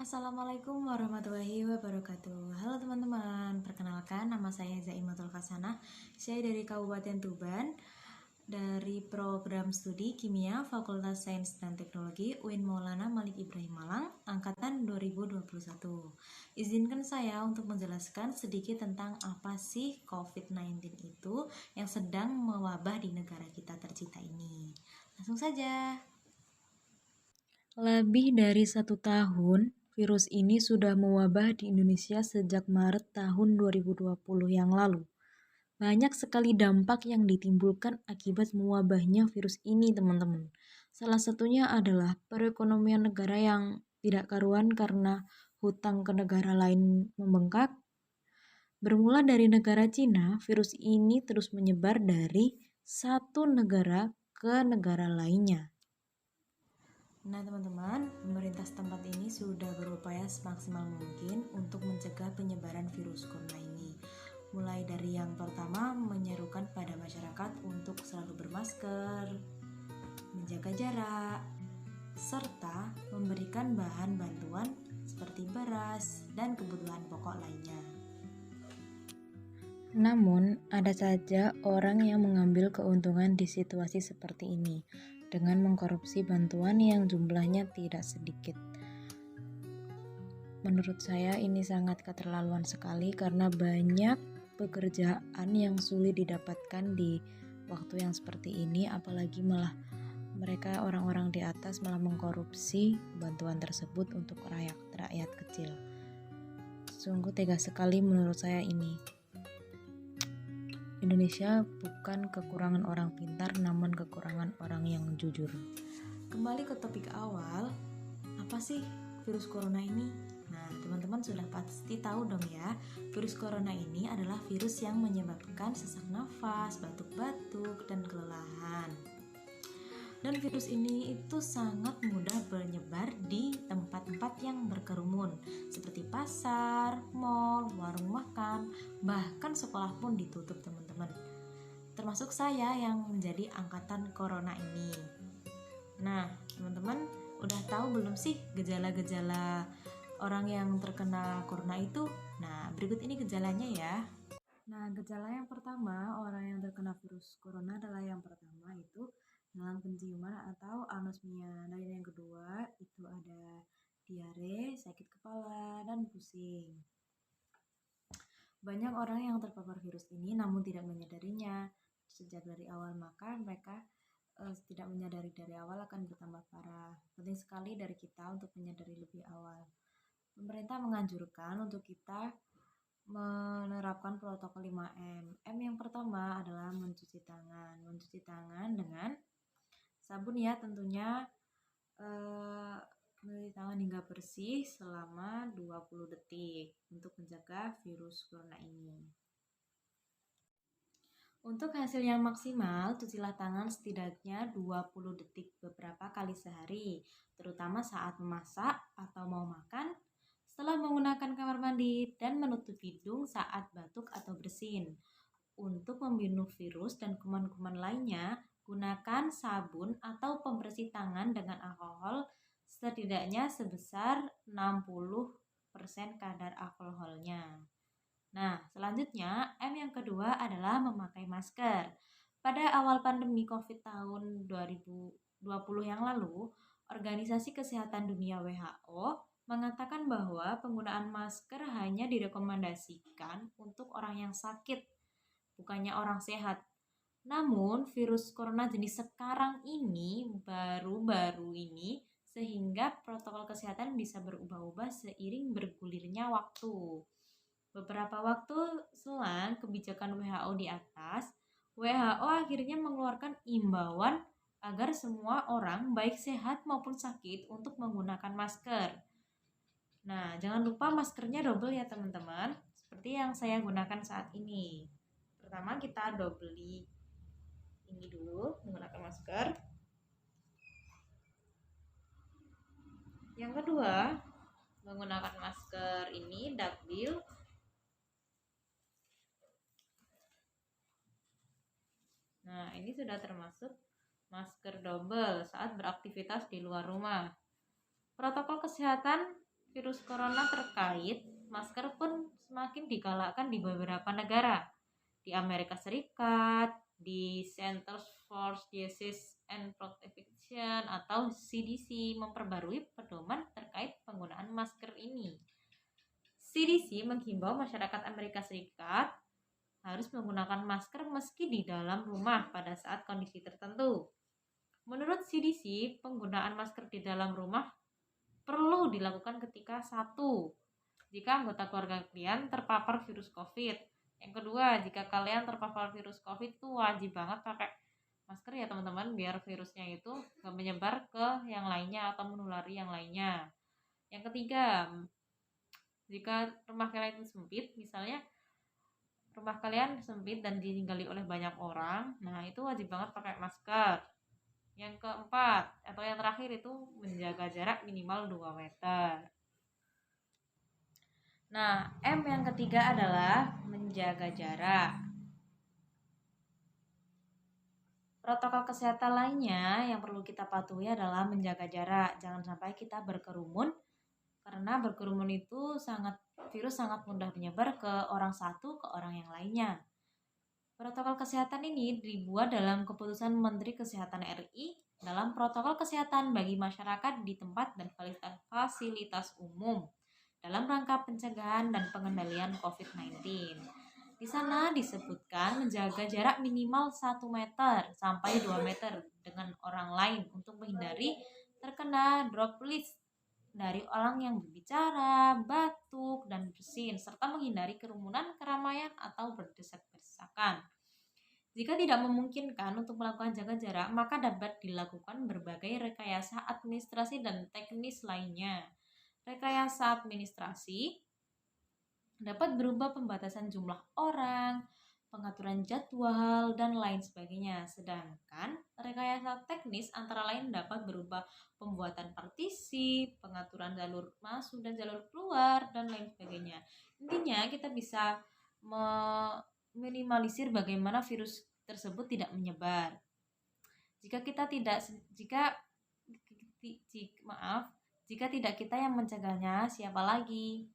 Assalamualaikum warahmatullahi wabarakatuh. Halo teman-teman, perkenalkan nama saya Zaimatul Hasanah. Saya dari Kabupaten Tuban, dari program studi Kimia Fakultas Sains dan Teknologi UIN Maulana Malik Ibrahim Malang, angkatan 2021. Izinkan saya untuk menjelaskan sedikit tentang apa sih COVID-19 itu yang sedang mewabah di negara kita tercinta ini. Langsung saja. Lebih dari 1 tahun, virus ini sudah mewabah di Indonesia sejak Maret tahun 2020 yang lalu. Banyak sekali dampak yang ditimbulkan akibat mewabahnya virus ini, teman-teman. Salah satunya adalah perekonomian negara yang tidak karuan karena hutang ke negara lain membengkak. Bermula dari negara Cina, virus ini terus menyebar dari satu negara ke negara lainnya. Nah teman-teman, pemerintah setempat ini sudah berupaya semaksimal mungkin untuk mencegah penyebaran virus corona ini. Mulai dari yang pertama, menyerukan pada masyarakat untuk selalu bermasker, menjaga jarak, serta memberikan bahan bantuan seperti beras dan kebutuhan pokok lainnya. Namun, ada saja orang yang mengambil keuntungan di situasi seperti ini dengan mengkorupsi bantuan yang jumlahnya tidak sedikit. Menurut saya ini sangat keterlaluan sekali karena banyak pekerjaan yang sulit didapatkan di waktu yang seperti ini, apalagi malah mereka orang-orang di atas malah mengkorupsi bantuan tersebut untuk rakyat kecil. Sungguh tega sekali menurut saya ini. Indonesia bukan kekurangan orang pintar, namun kekurangan orang yang jujur. Kembali ke topik awal, apa sih virus corona ini? Nah, teman-teman sudah pasti tahu dong ya, virus corona ini adalah virus yang menyebabkan sesak nafas, batuk-batuk, dan kelelahan. Dan virus ini itu sangat mudah menyebar di tempat-tempat yang berkerumun seperti pasar, mal, warung makan, bahkan sekolah pun ditutup teman-teman. Termasuk saya yang menjadi angkatan corona ini. Nah, teman-teman udah tahu belum sih gejala-gejala orang yang terkena corona itu? Nah, berikut ini gejalanya ya. Nah, gejala yang pertama orang yang terkena virus corona adalah yang pertama itu dalam penciuman atau anosmia. Dan yang kedua itu ada diare, sakit kepala, dan pusing. Banyak orang yang terpapar virus ini namun tidak menyadarinya sejak dari awal, maka mereka tidak menyadari dari awal akan bertambah parah. Penting sekali dari kita untuk menyadari lebih awal. Pemerintah menganjurkan untuk kita menerapkan protokol 5M. M yang pertama adalah mencuci tangan. Mencuci tangan dengan sabun ya tentunya, mencuci tangan hingga bersih selama 20 detik untuk menjaga virus corona ini. Untuk hasil yang maksimal, cucilah tangan setidaknya 20 detik beberapa kali sehari, terutama saat memasak atau mau makan, setelah menggunakan kamar mandi, dan menutup hidung saat batuk atau bersin. Untuk membunuh virus dan kuman-kuman lainnya, gunakan sabun atau pembersih tangan dengan alkohol setidaknya sebesar 60% kadar alkoholnya. Nah, selanjutnya M yang kedua adalah memakai masker. Pada awal pandemi COVID tahun 2020 yang lalu, Organisasi Kesehatan Dunia WHO mengatakan bahwa penggunaan masker hanya direkomendasikan untuk orang yang sakit, bukannya orang sehat. Namun, virus corona jenis sekarang ini baru-baru ini sehingga protokol kesehatan bisa berubah-ubah seiring bergulirnya waktu. Beberapa waktu selang kebijakan WHO di atas, WHO akhirnya mengeluarkan imbauan agar semua orang baik sehat maupun sakit untuk menggunakan masker. Nah, jangan lupa maskernya double ya teman-teman, seperti yang saya gunakan saat ini. Pertama kita double ini dulu menggunakan masker. Yang kedua, menggunakan masker ini double. Nah, ini sudah termasuk masker double saat beraktivitas di luar rumah. Protokol kesehatan virus corona terkait masker pun semakin digalakkan di beberapa negara. Di Amerika Serikat, di Centers for Disease and Prevention atau CDC memperbarui pedoman terkait penggunaan masker ini. CDC menghimbau masyarakat Amerika Serikat harus menggunakan masker meski di dalam rumah pada saat kondisi tertentu. Menurut CDC, penggunaan masker di dalam rumah perlu dilakukan ketika satu, jika anggota keluarga kalian terpapar virus COVID. Yang kedua, jika kalian terpapar virus COVID itu wajib banget pakai masker ya teman-teman, biar virusnya itu gak menyebar ke yang lainnya atau menulari yang lainnya. Yang ketiga, jika rumah kalian itu sempit, misalnya rumah kalian sempit dan ditinggali oleh banyak orang, nah itu wajib banget pakai masker. Yang keempat atau yang terakhir itu menjaga jarak minimal 2 meter. Nah, M yang ketiga adalah menjaga jarak. Protokol kesehatan lainnya yang perlu kita patuhi adalah menjaga jarak. Jangan sampai kita berkerumun, karena berkerumun itu virus sangat mudah menyebar ke orang satu ke orang yang lainnya. Protokol kesehatan ini dibuat dalam keputusan Menteri Kesehatan RI dalam protokol kesehatan bagi masyarakat di tempat dan fasilitas umum dalam rangka pencegahan dan pengendalian COVID-19. Di sana disebutkan menjaga jarak minimal 1 meter sampai 2 meter dengan orang lain untuk menghindari terkena droplets dari orang yang berbicara, batuk, dan bersin, serta menghindari kerumunan, keramaian, atau berdesak-desakan. Jika tidak memungkinkan untuk melakukan jaga jarak, maka dapat dilakukan berbagai rekayasa administrasi dan teknis lainnya. Rekayasa administrasi dapat berupa pembatasan jumlah orang, pengaturan jadwal, dan lain sebagainya. Sedangkan rekayasa teknis antara lain dapat berupa pembuatan partisi, pengaturan jalur masuk dan jalur keluar, dan lain sebagainya. Intinya kita bisa meminimalisir bagaimana virus tersebut tidak menyebar. Jika tidak kita yang mencegahnya, siapa lagi?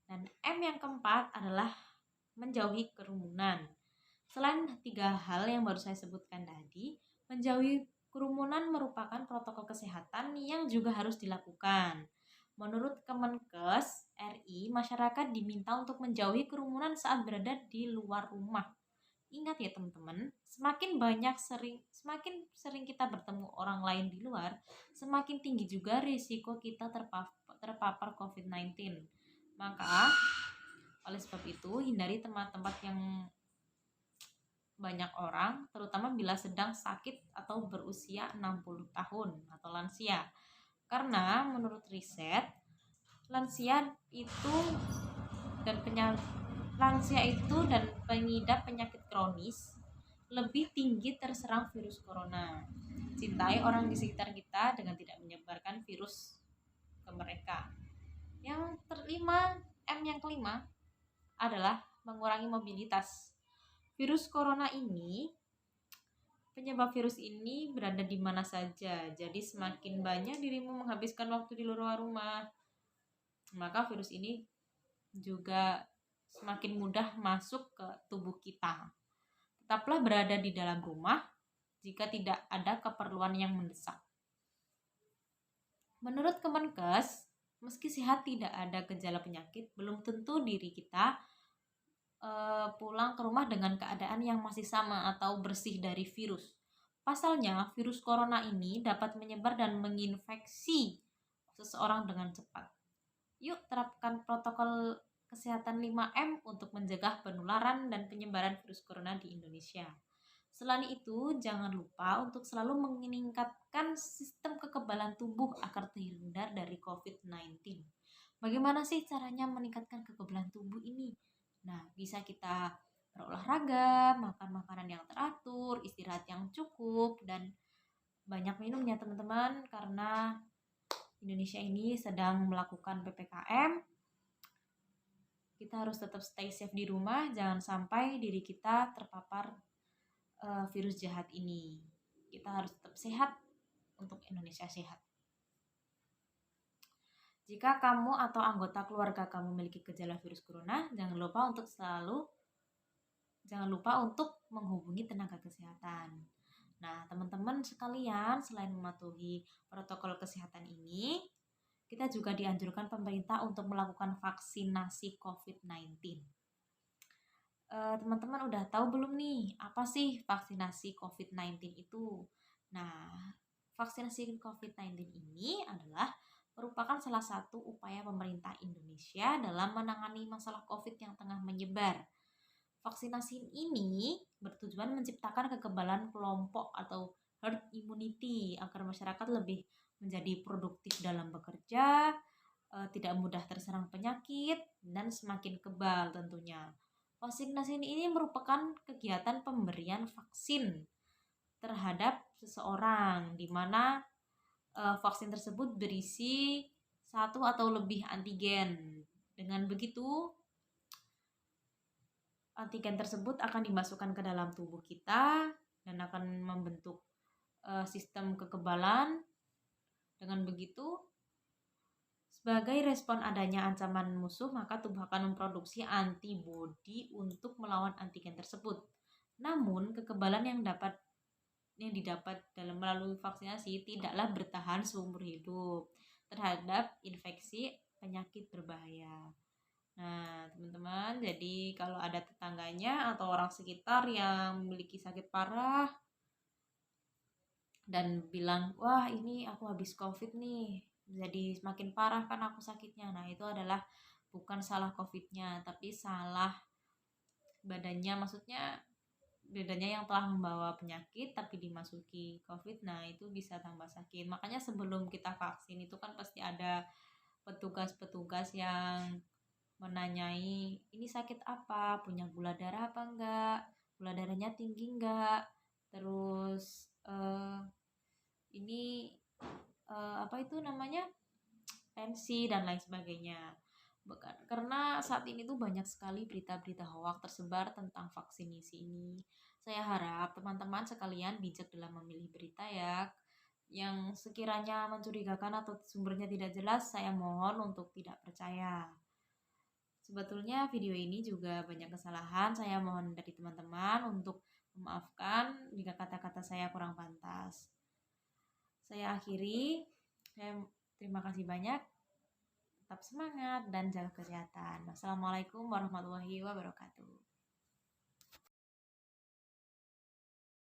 Dan M yang keempat adalah menjauhi kerumunan. Selain 3 hal yang baru saya sebutkan tadi, menjauhi kerumunan merupakan protokol kesehatan yang juga harus dilakukan. Menurut Kemenkes RI, masyarakat diminta untuk menjauhi kerumunan saat berada di luar rumah. Ingat ya teman-teman, semakin sering kita bertemu orang lain di luar, semakin tinggi juga risiko kita terpapar COVID-19. Maka, oleh sebab itu, hindari tempat-tempat yang banyak orang, terutama bila sedang sakit atau berusia 60 tahun atau lansia. Karena menurut riset, lansia itu dan pengidap penyakit kronis lebih tinggi terserang virus corona. Cintai orang di sekitar kita dengan tidak menyebarkan virus ke mereka. Yang kelima adalah mengurangi mobilitas. Penyebab virus ini berada di mana saja. Jadi semakin banyak dirimu menghabiskan waktu di luar rumah, maka virus ini juga semakin mudah masuk ke tubuh kita. Tetaplah berada di dalam rumah jika tidak ada keperluan yang mendesak. Menurut Kemenkes, meski sehat tidak ada gejala penyakit, belum tentu diri kita pulang ke rumah dengan keadaan yang masih sama atau bersih dari virus. Pasalnya, virus corona ini dapat menyebar dan menginfeksi seseorang dengan cepat. Yuk terapkan protokol kesehatan 5M untuk mencegah penularan dan penyebaran virus corona di Indonesia. Selain itu, jangan lupa untuk selalu meningkatkan sistem kekebalan tubuh agar terhindar dari COVID-19. Bagaimana sih caranya meningkatkan kekebalan tubuh ini? Nah, bisa kita berolahraga, makan makanan yang teratur, istirahat yang cukup, dan banyak minum ya teman-teman, karena Indonesia ini sedang melakukan PPKM. Kita harus tetap stay safe di rumah, jangan sampai diri kita terpapar virus jahat ini. Kita harus tetap sehat untuk Indonesia sehat. Jika kamu atau anggota keluarga kamu memiliki gejala virus corona, jangan lupa untuk menghubungi tenaga kesehatan. Nah, teman-teman sekalian, selain mematuhi protokol kesehatan ini, kita juga dianjurkan pemerintah untuk melakukan vaksinasi COVID-19. Teman-teman udah tahu belum nih, apa sih vaksinasi COVID-19 itu? Nah, vaksinasi COVID-19 ini adalah merupakan salah satu upaya pemerintah Indonesia dalam menangani masalah COVID yang tengah menyebar. Vaksinasi ini bertujuan menciptakan kekebalan kelompok atau herd immunity agar masyarakat lebih menjadi produktif dalam bekerja, tidak mudah terserang penyakit, dan semakin kebal tentunya. Vaksinasi ini merupakan kegiatan pemberian vaksin terhadap seseorang, di mana vaksin tersebut berisi satu atau lebih antigen. Dengan begitu, antigen tersebut akan dimasukkan ke dalam tubuh kita dan akan membentuk sistem kekebalan. Dengan begitu, sebagai respon adanya ancaman musuh, maka tubuh akan memproduksi antibodi untuk melawan antigen tersebut. Namun, kekebalan yang didapat dalam melalui vaksinasi tidaklah bertahan seumur hidup terhadap infeksi penyakit berbahaya. Nah, teman-teman, jadi kalau ada tetangganya atau orang sekitar yang memiliki sakit parah dan bilang, wah ini aku habis COVID nih, jadi semakin parah kan aku sakitnya. Nah, itu adalah bukan salah COVID-nya, tapi salah badannya, maksudnya badannya yang telah membawa penyakit tapi dimasuki COVID, nah itu bisa tambah sakit. Makanya sebelum kita vaksin itu kan pasti ada petugas-petugas yang menanyai ini sakit apa, punya gula darah apa enggak, gula darahnya tinggi enggak, terus ini apa itu namanya, tensi dan lain sebagainya. Karena saat ini tuh banyak sekali berita-berita hoak tersebar tentang vaksinasi ini. Saya harap teman-teman sekalian bijak dalam memilih berita ya. Yang sekiranya mencurigakan atau sumbernya tidak jelas, saya mohon untuk tidak percaya. Sebetulnya video ini juga banyak kesalahan. Saya mohon dari teman-teman untuk memaafkan jika kata-kata saya kurang pantas. Saya akhiri. Saya terima kasih banyak. Tetap semangat dan jaga kesehatan. Wassalamualaikum warahmatullahi wabarakatuh.